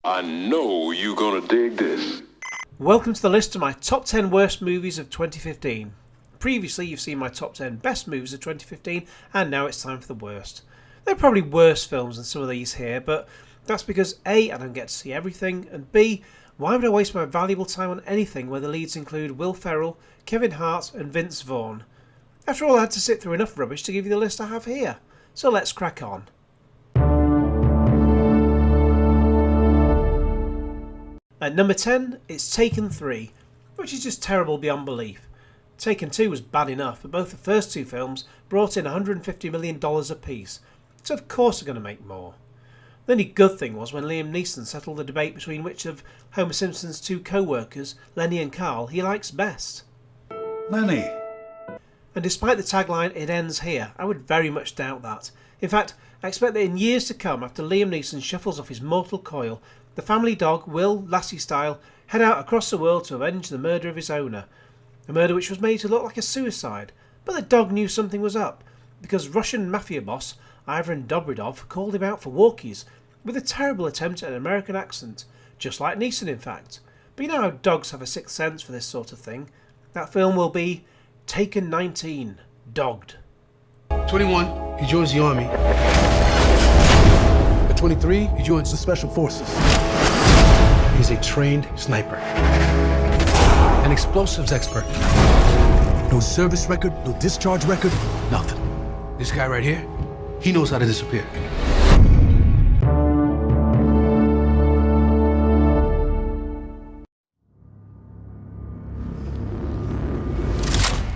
I know you're gonna dig this. Welcome to the list of my top 10 worst movies of 2015. Previously you've seen my top 10 best movies of 2015 and now it's time for the worst. There are probably worse films than some of these here, but that's because A, I don't get to see everything, and B, why would I waste my valuable time on anything where the leads include Will Ferrell, Kevin Hart and Vince Vaughn? After all, I had to sit through enough rubbish to give you the list I have here, so let's crack on. At number 10, it's Taken 3, which is just terrible beyond belief. Taken 2 was bad enough, but both the first two films brought in $150 million apiece, so of course they're going to make more. The only good thing was when Liam Neeson settled the debate between which of Homer Simpson's two co-workers, Lenny and Carl, he likes best. Lenny! And despite the tagline, "It ends here," I would very much doubt that. In fact, I expect that in years to come, after Liam Neeson shuffles off his mortal coil, the family dog will, Lassie style, head out across the world to avenge the murder of his owner. A murder which was made to look like a suicide, but the dog knew something was up, because Russian mafia boss Ivan Dobridov called him out for walkies, with a terrible attempt at an American accent, just like Neeson in fact. But you know how dogs have a sixth sense for this sort of thing. That film will be Taken 19, Dogged. 21, he joins the army. At 23, he joins the special forces. He's a trained sniper. An explosives expert. No service record, no discharge record, nothing. This guy right here, he knows how to disappear.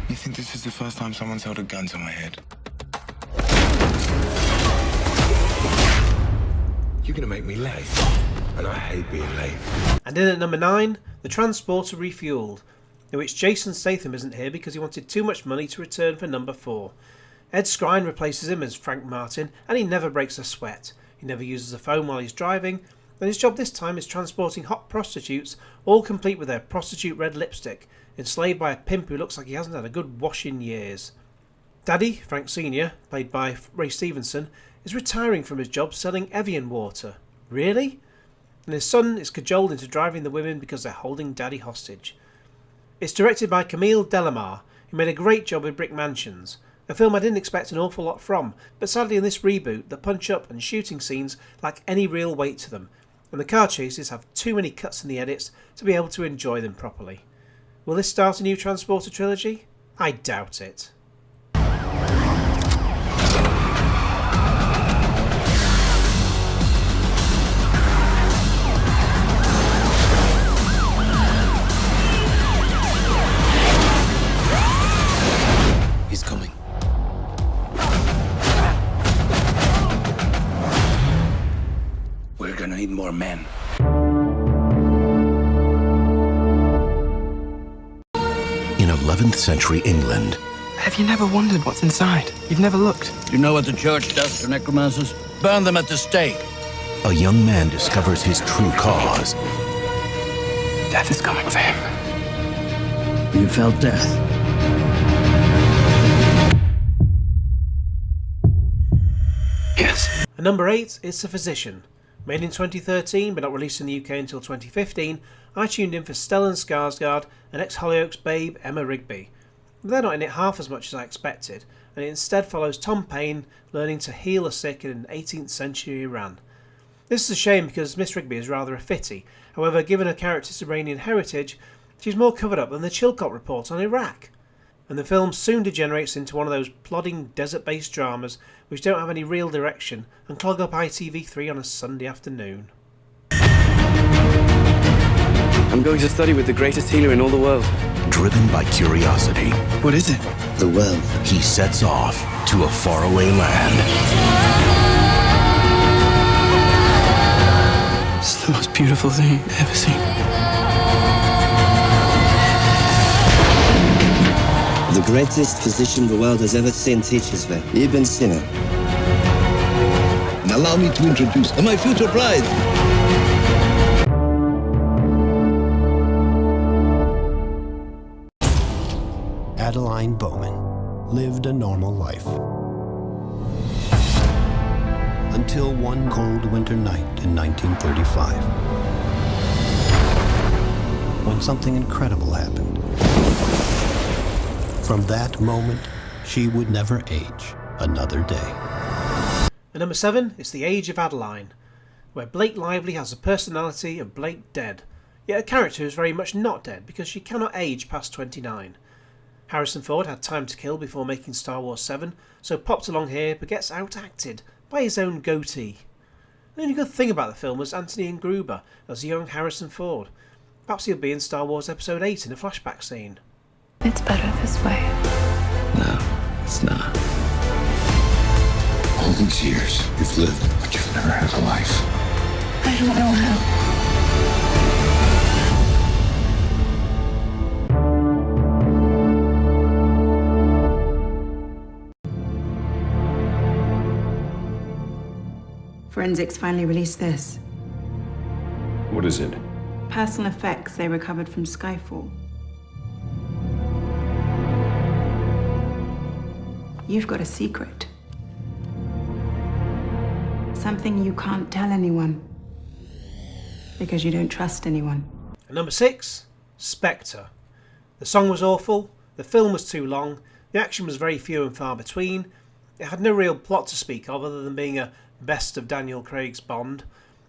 You think this is the first time someone's held a gun to my head? You're gonna make me late, and I hate being late. And in at number 9, The Transporter Refueled, in which Jason Statham isn't here because he wanted too much money to return for number 4. Ed Skrein replaces him as Frank Martin, and he never breaks a sweat. He never uses a phone while he's driving, and his job this time is transporting hot prostitutes, all complete with their prostitute red lipstick, enslaved by a pimp who looks like he hasn't had a good wash in years. Daddy, Frank Sr., played by Ray Stevenson, is retiring from his job selling Evian water. Really? And his son is cajoled into driving the women because they're holding Daddy hostage. It's directed by Camille Delamare, who made a great job with Brick Mansions, a film I didn't expect an awful lot from, but sadly in this reboot the punch-up and shooting scenes lack any real weight to them, and the car chases have too many cuts in the edits to be able to enjoy them properly. Will this start a new Transporter trilogy? I doubt it. He's coming. We're gonna need more men. In 11th century England, Have you never wondered what's inside? You've never looked. You know what the church does to necromancers? Burn them at the stake. a young man discovers his true cause. Death is coming for him. You felt death? Yes. And number 8 is The Physician. Made in 2013 but not released in the UK until 2015, I tuned in for Stellan Skarsgård and ex-Hollyoaks babe Emma Rigby. But they're not in it half as much as I expected, and it instead follows Tom Paine learning to heal the sick in 18th century Iran. This is a shame because Miss Rigby is rather a fitty. However, given her character's Iranian heritage, she's more covered up than the Chilcot Report on Iraq. And the film soon degenerates into one of those plodding desert-based dramas which don't have any real direction and clog up ITV3 on a Sunday afternoon. I'm going to study with the greatest healer in all the world. Driven by curiosity, What is it? The world. he sets off to a faraway land. It's the most beautiful thing I've ever seen. The greatest physician the world has ever seen teaches me, Ibn Sina. And allow me to introduce my future bride. Adeline Bowman lived a normal life. until one cold winter night in 1935, when something incredible happened. From that moment, she would never age another day. At number 7, it's The Age of Adeline, where Blake Lively has the personality of Blake dead, yet a character is very much not dead because she cannot age past 29. Harrison Ford had time to kill before making Star Wars 7, so pops along here but gets out-acted by his own goatee. The only good thing about the film was Anthony Gruber as young Harrison Ford. Perhaps he'll be in Star Wars Episode 8 in a flashback scene. It's better this way. No, it's not. All these years, you've lived, but you've never had a life. I don't know how. Forensics finally released this. What is it? Personal effects they recovered from Skyfall. You've got a secret. Something you can't tell anyone. Because you don't trust anyone. At number 6, Spectre. The song was awful, the film was too long, the action was very few and far between, it had no real plot to speak of other than being a best of Daniel Craig's Bond,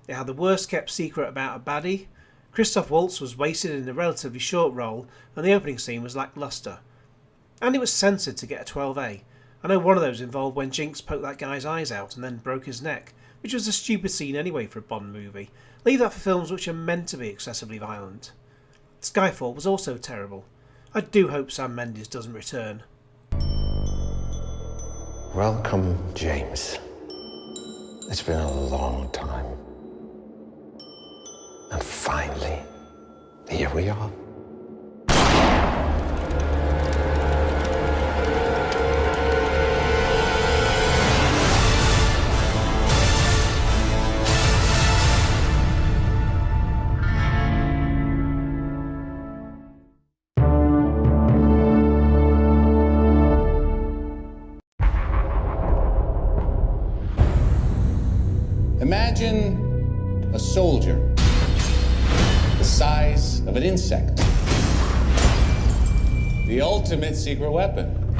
it had the worst kept secret about a baddie, Christoph Waltz was wasted in a relatively short role, and the opening scene was lacklustre. And it was censored to get a 12A. I know one of those involved when Jinx poked that guy's eyes out and then broke his neck, which was a stupid scene anyway for a Bond movie. Leave that for films which are meant to be excessively violent. Skyfall was also terrible. I do hope Sam Mendes doesn't return. Welcome, James. It's been a long time. And finally, here we are. Imagine a soldier the size of an insect. The ultimate secret weapon.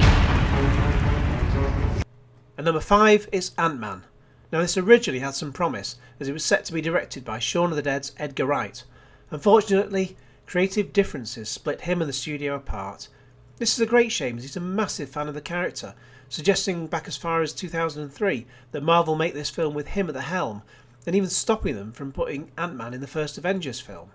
At number 5 is Ant-Man. Now this originally had some promise as it was set to be directed by Shaun of the Dead's Edgar Wright. Unfortunately, creative differences split him and the studio apart. This is a great shame as he's a massive fan of the character, suggesting back as far as 2003 that Marvel make this film with him at the helm, and even stopping them from putting Ant-Man in the first Avengers film.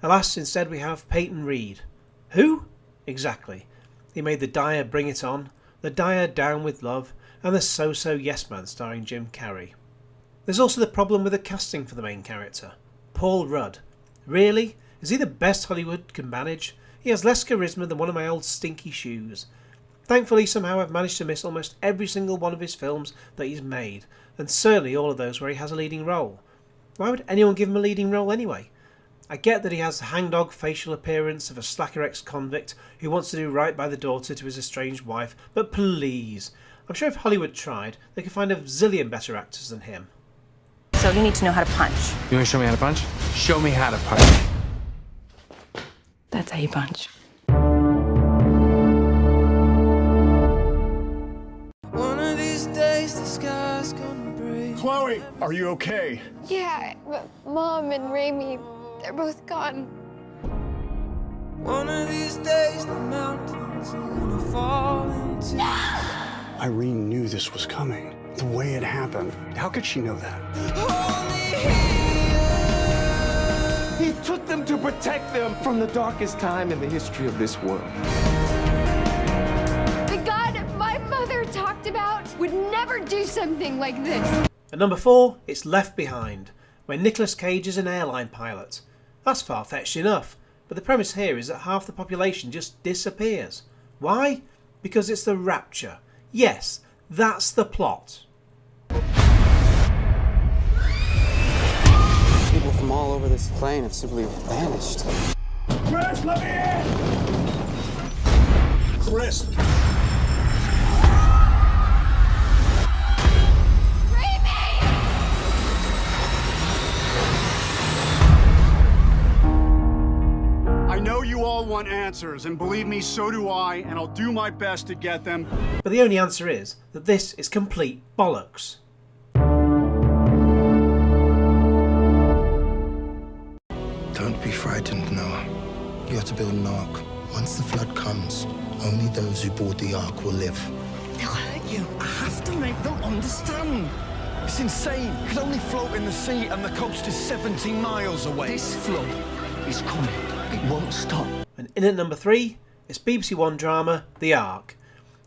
Alas, instead we have Peyton Reed. Who? Exactly. He made the dire Bring It On, the dire Down with Love, and the so-so Yes Man starring Jim Carrey. There's also the problem with the casting for the main character. Paul Rudd. Really? Is he the best Hollywood can manage? He has less charisma than one of my old stinky shoes. Thankfully, somehow I've managed to miss almost every single one of his films that he's made, and certainly all of those where he has a leading role. Why would anyone give him a leading role anyway? I get that he has the hangdog facial appearance of a slacker ex-convict who wants to do right by the daughter to his estranged wife, but please, I'm sure if Hollywood tried, they could find a zillion better actors than him. So you need to know how to punch. You want to show me how to punch? Show me how to punch. That's how you punch. Chloe, are you okay? Yeah, but Mom and Raimi, they're both gone. One of these days, the mountains are gonna fall into... Irene knew this was coming. The way it happened. How could she know that? He took them to protect them from the darkest time in the history of this world. The God my mother talked about would never do something like this. At number 4, it's Left Behind, where Nicolas Cage is an airline pilot. That's far-fetched enough, but the premise here is that half the population just disappears. Why? Because it's the Rapture. Yes, that's the plot. People from all over this plane have simply vanished. Chris, let me in! Chris! Raimi! know you all want answers, and believe me, so do I, and I'll do my best to get them. But the only answer is that this is complete bollocks. Don't be frightened, Noah. You have to build an ark. Once the flood comes, only those who board the ark will live. They'll hurt you. I have to make them understand. It's insane. You can only float in the sea and the coast is 70 miles away. This flood is coming. It won't stop. And in at number 3, it's BBC One drama The Ark.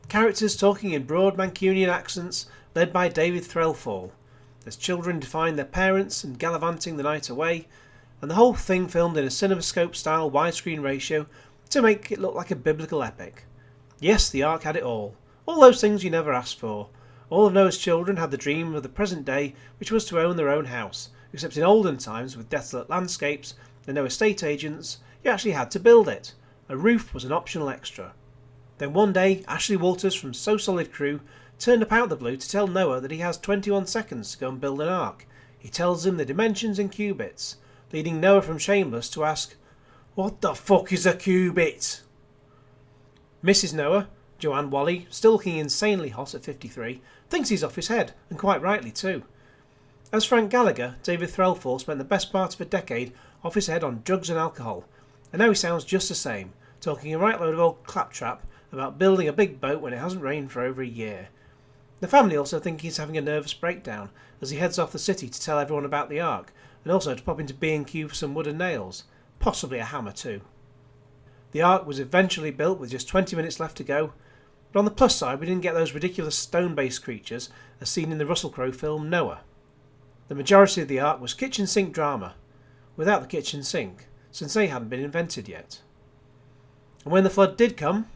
Characters talking in broad Mancunian accents led by David Threlfall. As children defying their parents and gallivanting the night away, and the whole thing filmed in a CinemaScope-style widescreen ratio to make it look like a biblical epic. Yes, the Ark had it all. All those things you never asked for. All of Noah's children had the dream of the present day, which was to own their own house, except in olden times with desolate landscapes and no estate agents, you actually had to build it. A roof was an optional extra. Then one day, Ashley Walters from So Solid Crew turned up out of the blue to tell Noah that he has 21 seconds to go and build an ark. He tells him the dimensions in cubits, leading Noah from Shameless to ask, "What the fuck is a cubit?" Mrs. Noah, Joanne Whalley, still looking insanely hot at 53, thinks he's off his head, and quite rightly too. As Frank Gallagher, David Threlfall spent the best part of a decade off his head on drugs and alcohol, and now he sounds just the same, talking a right load of old claptrap about building a big boat when it hasn't rained for over a year. The family also think he's having a nervous breakdown as he heads off the city to tell everyone about the Ark, and also to pop into B&Q for some wood and nails, possibly a hammer too. The Ark was eventually built with just 20 minutes left to go, but on the plus side we didn't get those ridiculous stone-based creatures as seen in the Russell Crowe film Noah. The majority of the Ark was kitchen sink drama, without the kitchen sink, since they hadn't been invented yet. And when the flood did come,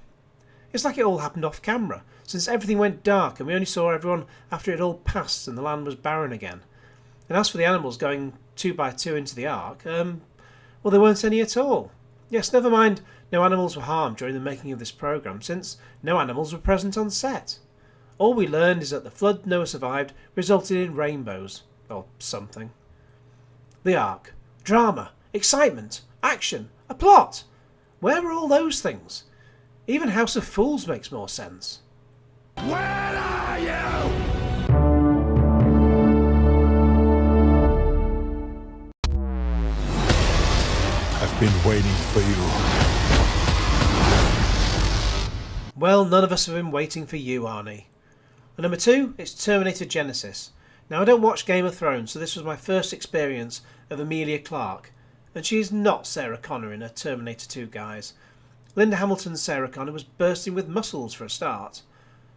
it's like it all happened off camera, since everything went dark and we only saw everyone after it had all passed and the land was barren again. And as for the animals going 2 by 2 into the Ark, well, there weren't any at all. Yes, never mind, no animals were harmed during the making of this programme, since no animals were present on set. All we learned is that the flood Noah survived resulted in rainbows, or something. The Ark. Drama, excitement, action, a plot. Where were all those things? Even House of Fools makes more sense. Where are you? I've been waiting for you. Well, none of us have been waiting for you, Arnie. And number 2, it's Terminator Genesis. Now, I don't watch Game of Thrones, so this was my first experience of Emilia Clarke, and she is not Sarah Connor in her Terminator 2 guise. Linda Hamilton's Sarah Connor was bursting with muscles for a start,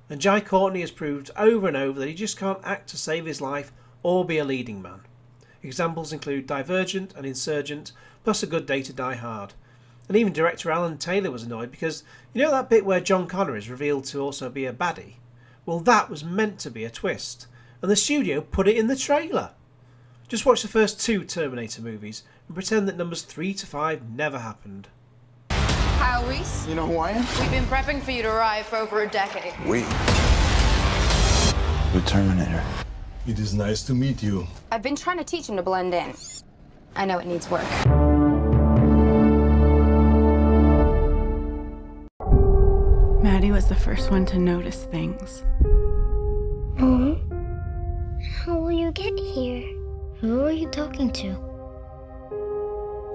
and Jai Courtney has proved over and over that he just can't act to save his life or be a leading man. Examples include Divergent and Insurgent, plus A Good Day to Die Hard. And even director Alan Taylor was annoyed because, you know that bit where John Connor is revealed to also be a baddie? Well, that was meant to be a twist, and the studio put it in the trailer. Just watch the first 2 Terminator movies and pretend that numbers 3 to 5 never happened. Kyle Reese? You know who I am? We've been prepping for you to arrive for over a decade. The Terminator. It is nice to meet you. I've been trying to teach him to blend in. I know it needs work. Maddie was the first one to notice things. Mom? How will you get here? Who are you talking to?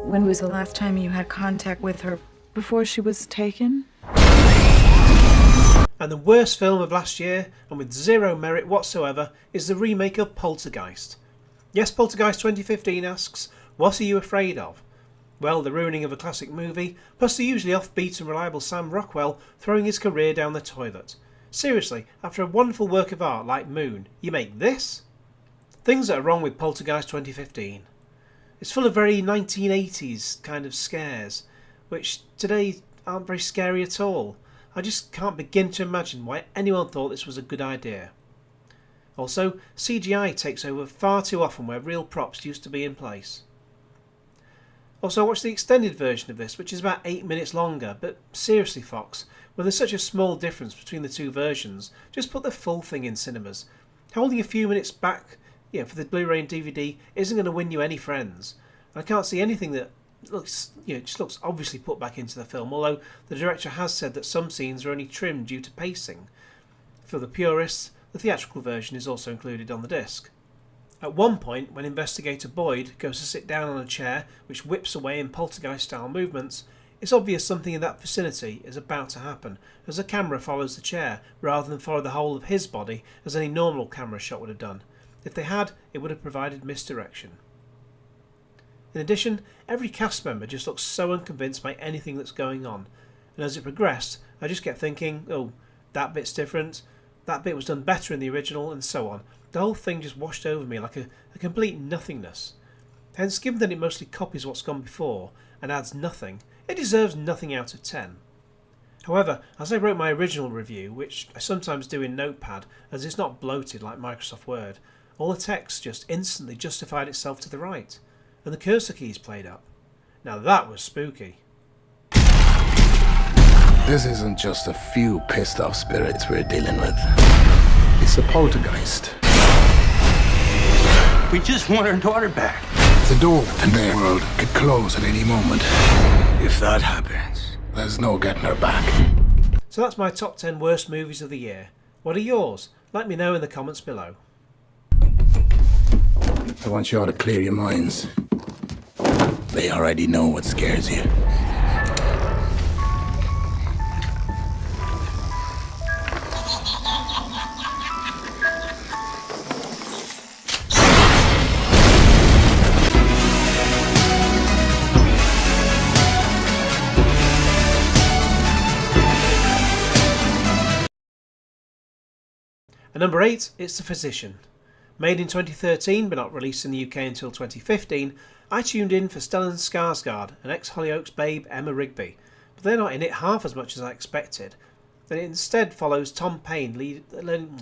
When was the last time you had contact with her? Before she was taken? And the worst film of last year, and with zero merit whatsoever, is the remake of Poltergeist. Yes, Poltergeist 2015 asks, what are you afraid of? Well, the ruining of a classic movie, plus the usually offbeat and reliable Sam Rockwell throwing his career down the toilet. Seriously, after a wonderful work of art like Moon, you make this? Things that are wrong with Poltergeist 2015. It's full of very 1980s kind of scares, which today aren't very scary at all. I just can't begin to imagine why anyone thought this was a good idea. Also, CGI takes over far too often where real props used to be in place. Also, I watched the extended version of this, which is about 8 minutes longer, but seriously Fox, when there's such a small difference between the 2 versions, just put the full thing in cinemas. Holding a few minutes back for the Blu-ray and DVD isn't going to win you any friends, and I can't see anything that looks, just looks obviously put back into the film, although the director has said that some scenes are only trimmed due to pacing. For the purists, the theatrical version is also included on the disc. At one point, when investigator Boyd goes to sit down on a chair which whips away in poltergeist-style movements, it's obvious something in that vicinity is about to happen, as the camera follows the chair rather than follow the whole of his body as any normal camera shot would have done. If they had, it would have provided misdirection. In addition, every cast member just looks so unconvinced by anything that's going on, and as it progressed, I just kept thinking, oh, that bit's different, that bit was done better in the original, and so on. The whole thing just washed over me like a complete nothingness. Hence, given that it mostly copies what's gone before and adds nothing, it deserves nothing out of 10. However, as I wrote my original review, which I sometimes do in Notepad as it's not bloated like Microsoft Word, all the text just instantly justified itself to the right, and the cursor keys played up. Now that was spooky. This isn't just a few pissed off spirits we're dealing with. It's a poltergeist. We just want our daughter back. The door to their world could close at any moment. If that happens, there's no getting her back. So that's my top 10 worst movies of the year. What are yours? Let me know in the comments below. I want you all to clear your minds. They already know what scares you. At number 8, it's The Physician. Made in 2013 but not released in the UK until 2015, I tuned in for Stellan Skarsgård and ex-Hollyoaks babe Emma Rigby, but they're not in it half as much as I expected. And it instead follows Tom Payne learning